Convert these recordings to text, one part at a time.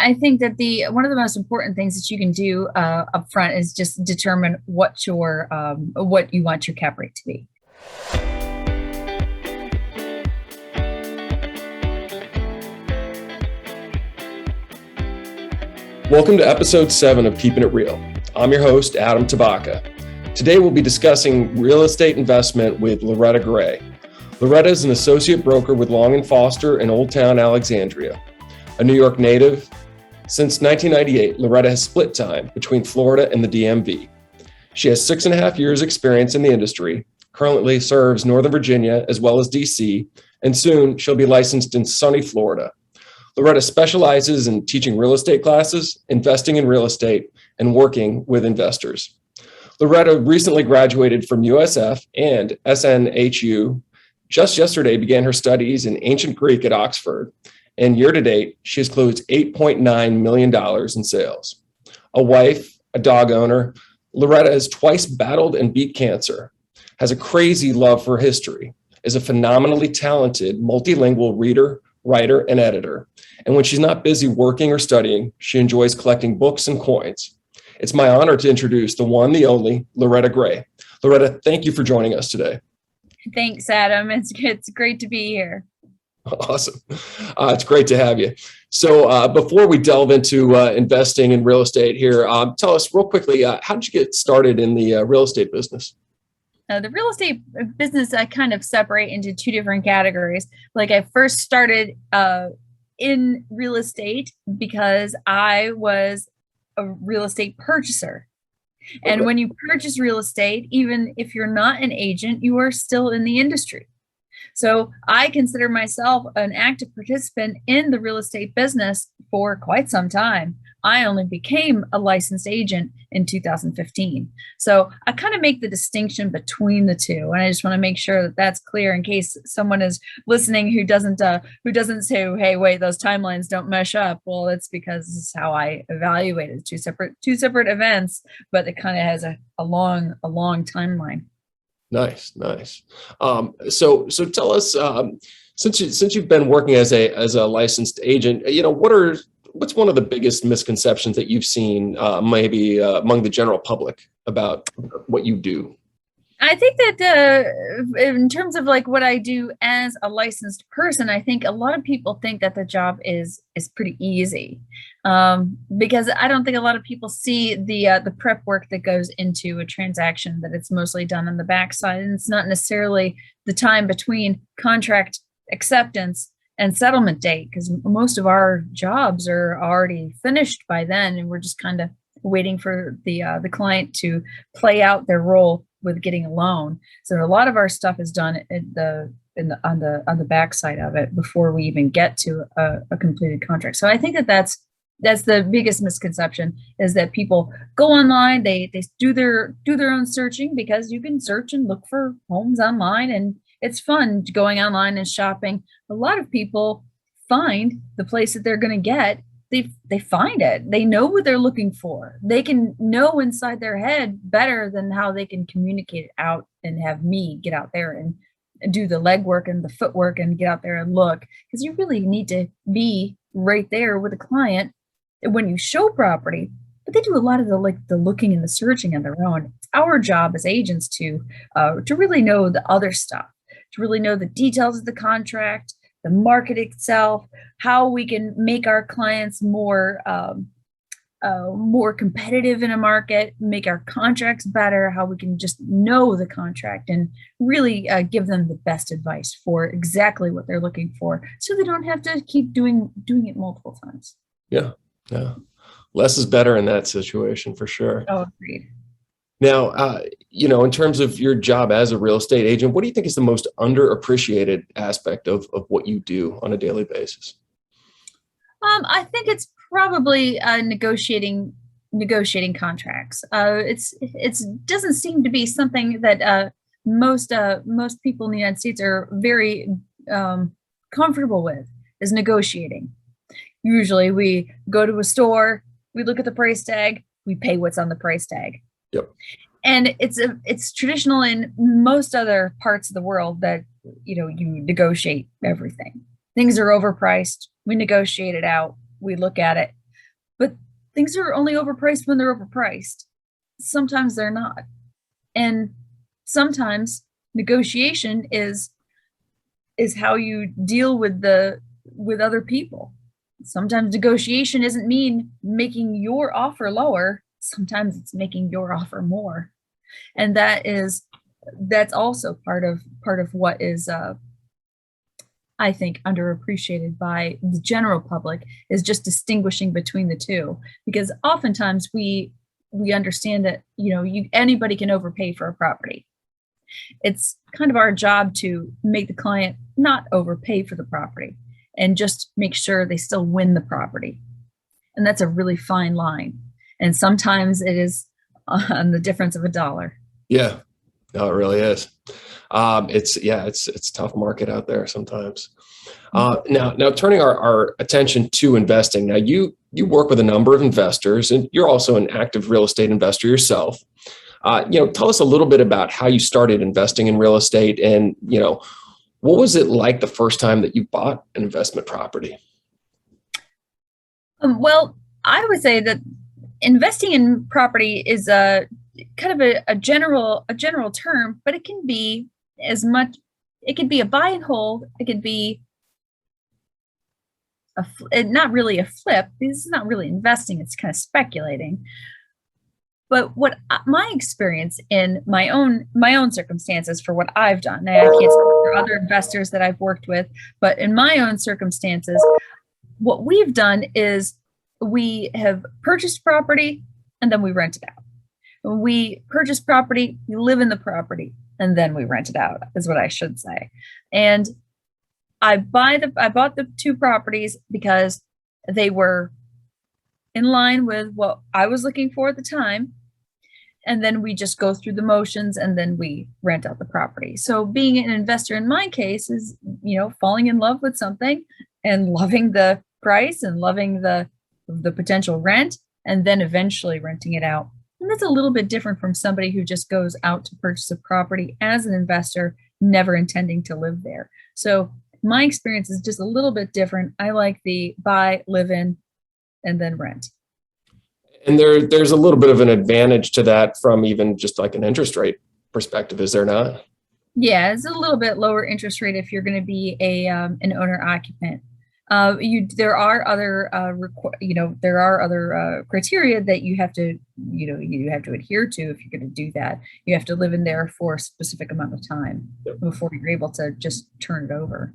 I think that the one of the most important things that you can do up front is just determine what you want your cap rate to be. Welcome to episode 7 of Keeping It Real. I'm your host, Adam Tabaka. Today we'll be discussing real estate investment with Loretta Gray. Loretta is an associate broker with Long & Foster in Old Town, Alexandria. A New York native, since 1998, Loretta has split time between Florida and the DMV. She has 6.5 years experience in the industry, currently serves Northern Virginia as well as DC, and soon she'll be licensed in sunny Florida. Loretta specializes in teaching real estate classes, investing in real estate, and working with investors. Loretta recently graduated from USF and SNHU. Just yesterday began her studies in ancient Greek at Oxford, and year to date, she has closed $8.9 million in sales. A wife, a dog owner, Loretta has twice battled and beat cancer, has a crazy love for history, is a phenomenally talented multilingual reader, writer, and editor. And when she's not busy working or studying, she enjoys collecting books and coins. It's my honor to introduce the one, the only, Loretta Gray. Loretta, thank you for joining us today. Thanks, Adam. It's great to be here. Awesome. It's great to have you. So before we delve into investing in real estate here, tell us real quickly, how did you get started in the real estate business? The real estate business, I kind of separate into two different categories. Like I first started in real estate because I was a real estate purchaser. Okay. And when you purchase real estate, even if you're not an agent, you are still in the industry. So I consider myself an active participant in the real estate business for quite some time. I only became a licensed agent in 2015. So I kind of make the distinction between the two. And I just want to make sure that that's clear in case someone is listening who doesn't say, hey, wait, those timelines don't mesh up. Well, it's because this is how I evaluate it. Two separate events, but it kind of has a long timeline. Nice. So tell us, since you've been working as a licensed agent, what's one of the biggest misconceptions that you've seen, maybe among the general public about what you do? I think that in terms of like what I do as a licensed person, I think a lot of people think that the job is pretty easy, because I don't think a lot of people see the prep work that goes into a transaction, that it's mostly done on the backside, and it's not necessarily the time between contract acceptance and settlement date, because most of our jobs are already finished by then, and we're just kind of waiting for the client to play out their role with getting a loan. So a lot of our stuff is done on the backside of it before we even get to a completed contract. So I think that's the biggest misconception, is that people go online, they do their own searching, because you can search and look for homes online, and it's fun going online and shopping. A lot of people find the place that they're going to get. They find it. They know what they're looking for. They can know inside their head better than how they can communicate it out and have me get out there and do the legwork and the footwork and get out there and look. Because you really need to be right there with a client when you show property. But they do a lot of the looking and the searching on their own. It's our job as agents to really know the other stuff, to really know the details of the contract, the market itself, how we can make our clients more competitive in a market, make our contracts better, how we can just know the contract and really give them the best advice for exactly what they're looking for, so they don't have to keep doing it multiple times. Yeah. Less is better in that situation, for sure. Oh, agreed. Now, in terms of your job as a real estate agent, what do you think is the most underappreciated aspect of what you do on a daily basis? I think it's probably negotiating contracts. It doesn't seem to be something that most people in the United States are very comfortable with, is negotiating. Usually, we go to a store, we look at the price tag, we pay what's on the price tag. Yep. And it's traditional in most other parts of the world that, you negotiate everything. Things are overpriced. We negotiate it out. We look at it. but things are only overpriced when they're overpriced. Sometimes they're not. And sometimes negotiation is how you deal with other people. Sometimes negotiation isn't mean making your offer lower. Sometimes it's making your offer more. And that's also part of what is I think underappreciated by the general public, is just distinguishing between the two, because oftentimes we understand that anybody can overpay for a property. It's kind of our job to make the client not overpay for the property and just make sure they still win the property. And that's a really fine line. And sometimes it is on the difference of a dollar. Yeah, no, it really is. It's a tough market out there sometimes. Now turning our attention to investing. Now you work with a number of investors, and you're also an active real estate investor yourself. Tell us a little bit about how you started investing in real estate, and what was it like the first time that you bought an investment property? Well, I would say that investing in property is a kind of a general term, but it can be as much. It could be a buy and hold. It could be not really a flip. This is not really investing. It's kind of speculating. But what my experience in my own circumstances for what I've done, I can't speak for other investors that I've worked with, but in my own circumstances, what we've done is we have purchased property and then we rent it out. We purchase property, we live in the property, and then we rent it out, is what I should say. And I bought the two properties because they were in line with what I was looking for at the time. And then we just go through the motions and then we rent out the property. So being an investor in my case is, falling in love with something and loving the price and loving the potential rent, and then eventually renting it out. And that's a little bit different from somebody who just goes out to purchase a property as an investor, never intending to live there. So my experience is just a little bit different. I like the buy, live in, and then rent. And there's a little bit of an advantage to that from even just like an interest rate perspective, is there not? Yeah, it's a little bit lower interest rate if you're going to be an owner occupant. There are other criteria that you have to adhere to if you're going to do that. You have to live in there for a specific amount of time before you're able to just turn it over.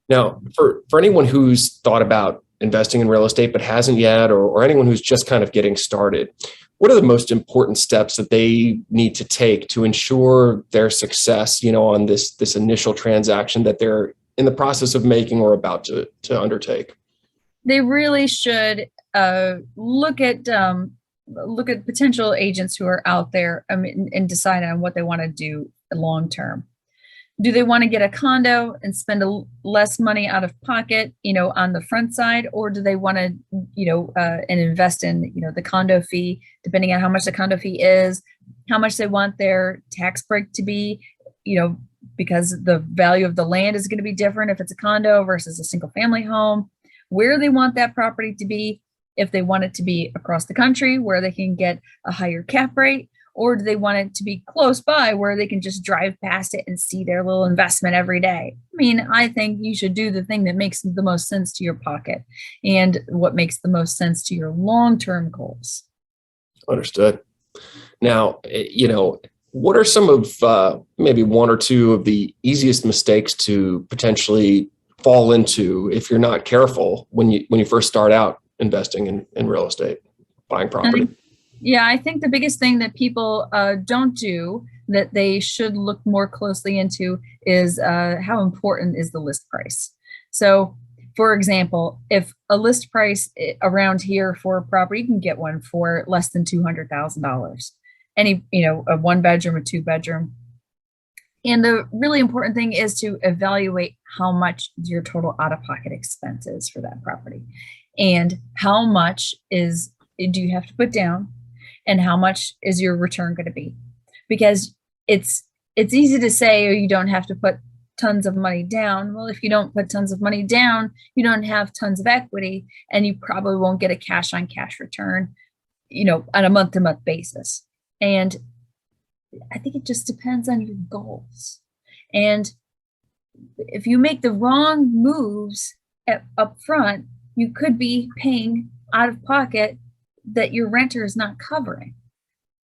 Now, for anyone who's thought about investing in real estate but hasn't yet, or anyone who's just kind of getting started, what are the most important steps that they need to take to ensure their success, on this initial transaction that they're in the process of making or about to undertake? They really should look at potential agents who are out there, and decide on what they want to do long term. Do they want to get a condo and spend less money out of pocket, on the front side, or do they want to, and invest in, the condo fee, depending on how much the condo fee is, how much they want their tax break to be, because the value of the land is going to be different if it's a condo versus a single family home, where they want that property to be, if they want it to be across the country where they can get a higher cap rate, or do they want it to be close by where they can just drive past it and see their little investment every day? I think you should do the thing that makes the most sense to your pocket and what makes the most sense to your long-term goals. Understood. Now, what are some of maybe one or two of the easiest mistakes to potentially fall into if you're not careful when you first start out investing in real estate, buying property? I think the biggest thing that people don't do that they should look more closely into is how important is the list price. So, for example, if a list price around here for a property, you can get one for less than $200,000. Any, a one bedroom, a two bedroom. And the really important thing is to evaluate how much your total out-of-pocket expense is for that property, and how much do you have to put down, and how much is your return going to be? Because it's easy to say, oh, you don't have to put tons of money down. Well, if you don't put tons of money down, you don't have tons of equity, and you probably won't get a cash on cash return, on a month to month basis. And I think it just depends on your goals. And if you make the wrong moves up front, you could be paying out of pocket that your renter is not covering.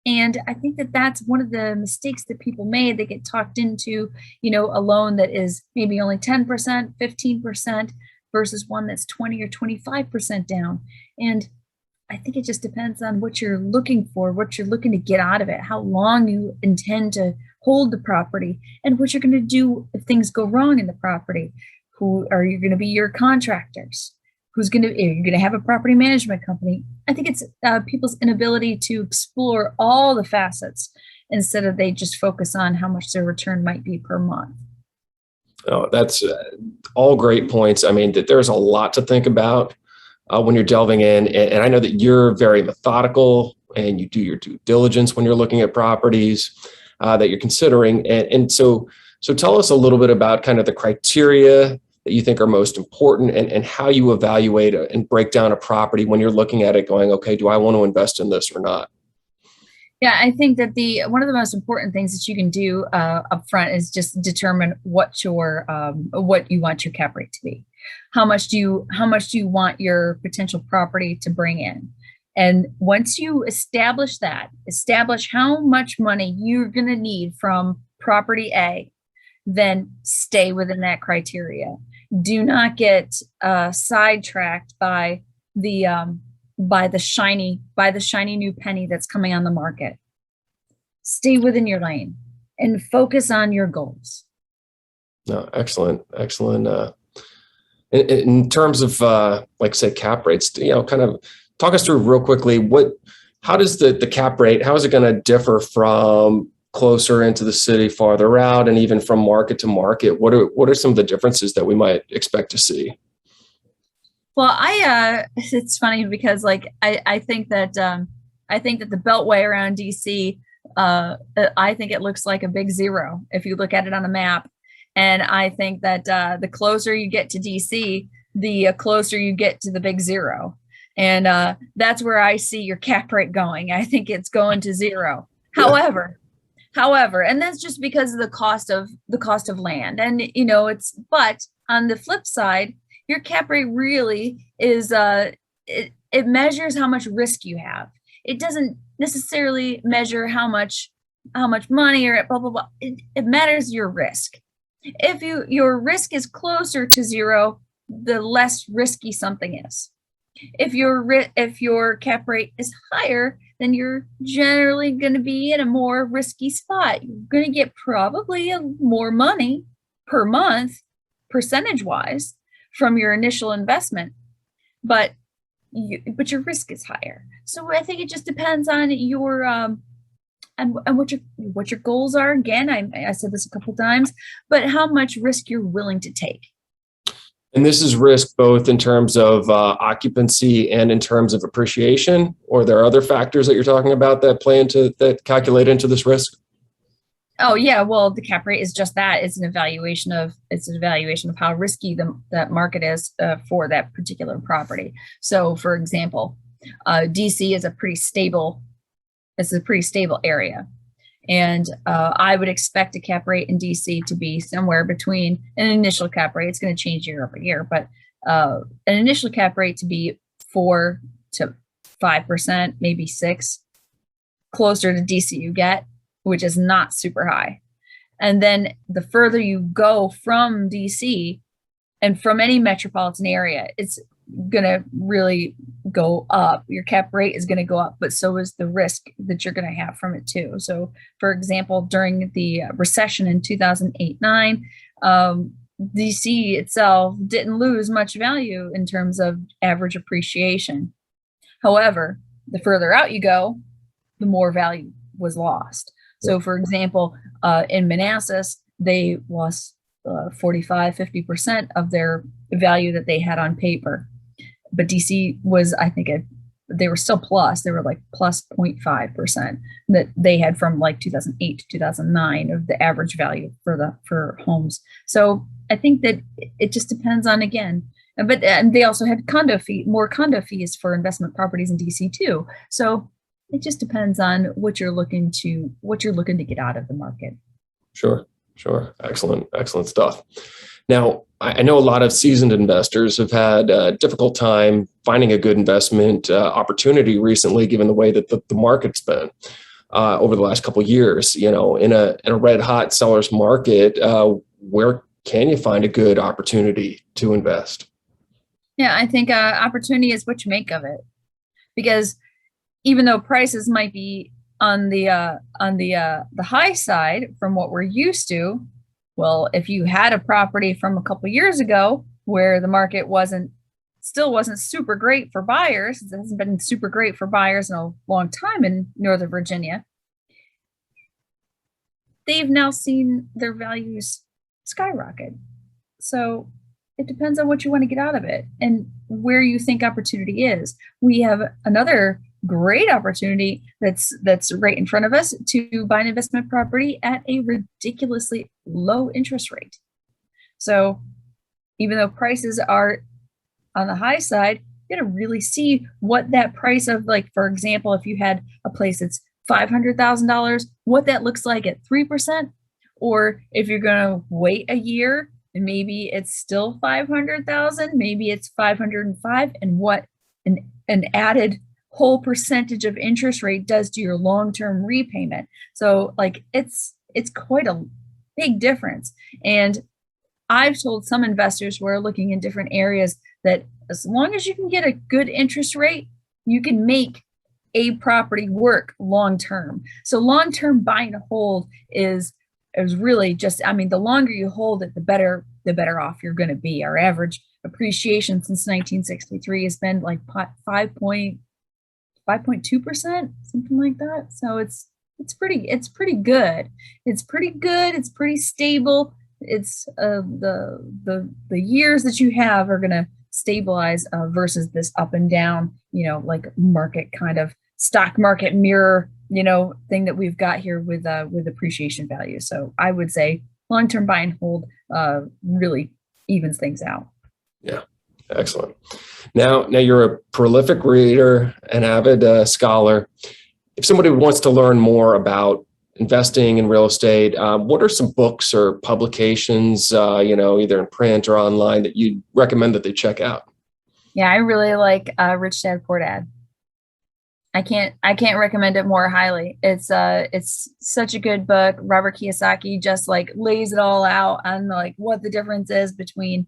And I think that that's one of the mistakes that people made. They get talked into, a loan that is maybe only 10%, 15% versus one that's 20 or 25% down. And I think it just depends on what you're looking for, what you're looking to get out of it, how long you intend to hold the property, and what you're going to do if things go wrong in the property. Who are you going to be your contractors? Are you going to have a property management company? I think it's people's inability to explore all the facets instead of they just focus on how much their return might be per month. Oh, that's all great points. I mean, there's a lot to think about when you're delving in. And I know that you're very methodical and you do your due diligence when you're looking at properties that you're considering. And so tell us a little bit about kind of the criteria that you think are most important and how you evaluate and break down a property when you're looking at it going, okay, do I want to invest in this or not? Yeah, I think that one of the most important things that you can do up front is just determine what you want your cap rate to be. How much do you want your potential property to bring in? And once you establish how much money you're going to need from property A, then stay within that criteria. Do not get sidetracked by the shiny new penny that's coming on the market. Stay within your lane and focus on your goals. No, excellent. In terms of like say cap rates, kind of talk us through real quickly how does the cap rate, how is it going to differ from closer into the city, farther out, and even from market to market? What are some of the differences that we might expect to see? Well, it's funny because I think that the Beltway around DC, I think it looks like a big zero if you look at it on a map. And I think that the closer you get to DC, the closer you get to the big zero. And that's where I see your cap rate going. I think it's going to zero. Yeah. However, and that's just because of the cost of land. And but on the flip side, your cap rate really is it measures how much risk you have. It doesn't necessarily measure how much money or blah blah blah. It matters your risk. If your risk is closer to zero, the less risky something is. If your cap rate is higher, then you're generally going to be in a more risky spot. You're going to get probably more money per month, percentage wise, from your initial investment, but your risk is higher. So I think it just depends on your and what your goals are. Again, I said this a couple of times, but how much risk you're willing to take. And this is risk both in terms of occupancy and in terms of appreciation, or there are other factors that you're talking about that calculate into this risk? Oh yeah, well, the cap rate is just that. It's an evaluation of how risky that market is for that particular property. So, for example, DC is a pretty stable area. And I would expect a cap rate in DC to be somewhere between an initial cap rate. It's going to change year over year, but an initial cap rate to be 4 to 5%, maybe 6, closer to DC you get, which is not super high. And then the further you go from DC and from any metropolitan area, it's going to really go up. Your cap rate is going to go up, but so is the risk that you're going to have from it too. So, for example, during the recession in 2008-9, DC itself didn't lose much value in terms of average appreciation. However, the further out you go, the more value was lost. So, for example, in Manassas, they lost 45-50% of their value that they had on paper. But DC was, I think, they were still plus. They were like plus 0.5% that they had from like 2008 to 2009 of the average value for homes. So I think that it just depends on, again, but and they also had more condo fees for investment properties in DC too. So it just depends on what you're looking to get out of the market. Sure. Excellent stuff. Now, I know a lot of seasoned investors have had a difficult time finding a good investment opportunity recently, given the way that the market's been over the last couple of years. In a red hot seller's market, where can you find a good opportunity to invest? Yeah, I think opportunity is what you make of it, because even though prices might be on the high side from what we're used to, well, if you had a property from a couple years ago where the market still wasn't super great for buyers, it hasn't been super great for buyers in a long time in Northern Virginia, they've now seen their values skyrocket. So it depends on what you want to get out of it and where you think opportunity is. We have another great opportunity that's right in front of us to buy an investment property at a ridiculously low interest rate. So even though prices are on the high side, you got to really see what that price of, like, for example, if you had a place that's $500,000, what that looks like at 3%, or if you're going to wait a year and maybe it's still 500,000, maybe it's 505, and what an added whole percentage of interest rate does to your long-term repayment. So like it's quite a big difference. And I've told some investors who are looking in different areas that as long as you can get a good interest rate, you can make a property work long-term. So long-term buy and hold is really just, I mean, the longer you hold it, the better off you're going to be. Our average appreciation since 1963 has been like 5.2%, something like that. So it's pretty good. It's pretty stable. It's the years that you have are going to stabilize versus this up and down, like market kind of stock market mirror, thing that we've got here with appreciation value. So I would say long-term buy and hold really evens things out. Yeah. Excellent. Now you're a prolific reader, an avid scholar. If somebody wants to learn more about investing in real estate, what are some books or publications, either in print or online, that you'd recommend that they check out? Yeah, I really like Rich Dad Poor Dad. I can't recommend it more highly. It's such a good book. Robert Kiyosaki just like lays it all out on like what the difference is between,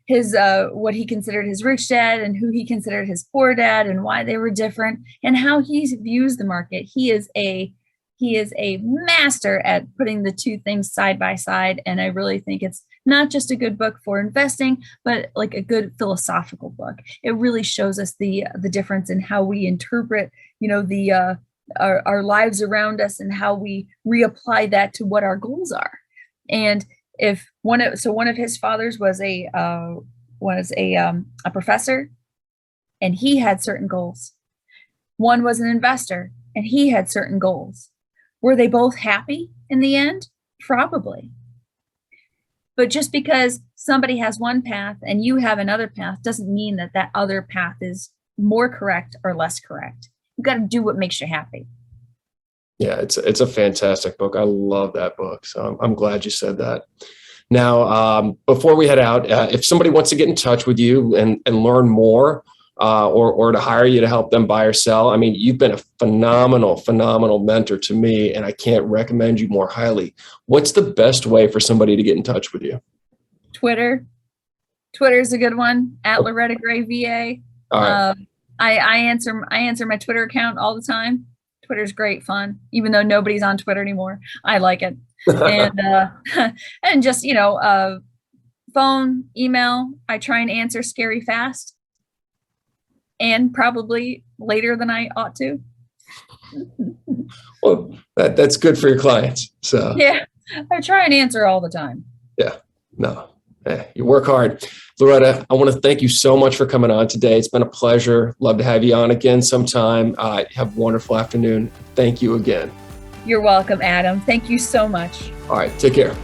his what he considered his rich dad and who he considered his poor dad, and why they were different, and how he views the market. He is a master at putting the two things side by side. And I really think it's not just a good book for investing, but like a good philosophical book. It really shows us the difference in how we interpret, our lives around us, and how we reapply that to what our goals are. And if one of his fathers was a professor, and he had certain goals. One was an investor, and he had certain goals. Were they both happy in the end? Probably. But just because somebody has one path and you have another path doesn't mean that other path is more correct or less correct. You've got to do what makes you happy. Yeah, it's a fantastic book. I love that book. So I'm glad you said that. Now, before we head out, if somebody wants to get in touch with you and learn more, or to hire you to help them buy or sell, I mean, you've been a phenomenal mentor to me, and I can't recommend you more highly. What's the best way for somebody to get in touch with you? Twitter is a good one, at Loretta Gray VA. All right. I answer my Twitter account all the time. Twitter's great fun, even though nobody's on Twitter anymore. I like it. And and just phone, email. I try and answer scary fast, and probably later than I ought to. Well, that's good for your clients. So yeah, I try and answer all the time. Yeah, no, You work hard. Loretta, I want to thank you so much for coming on today. It's been a pleasure. Love to have you on again sometime. Have a wonderful afternoon. Thank you again. You're welcome, Adam. Thank you so much. All right, take care.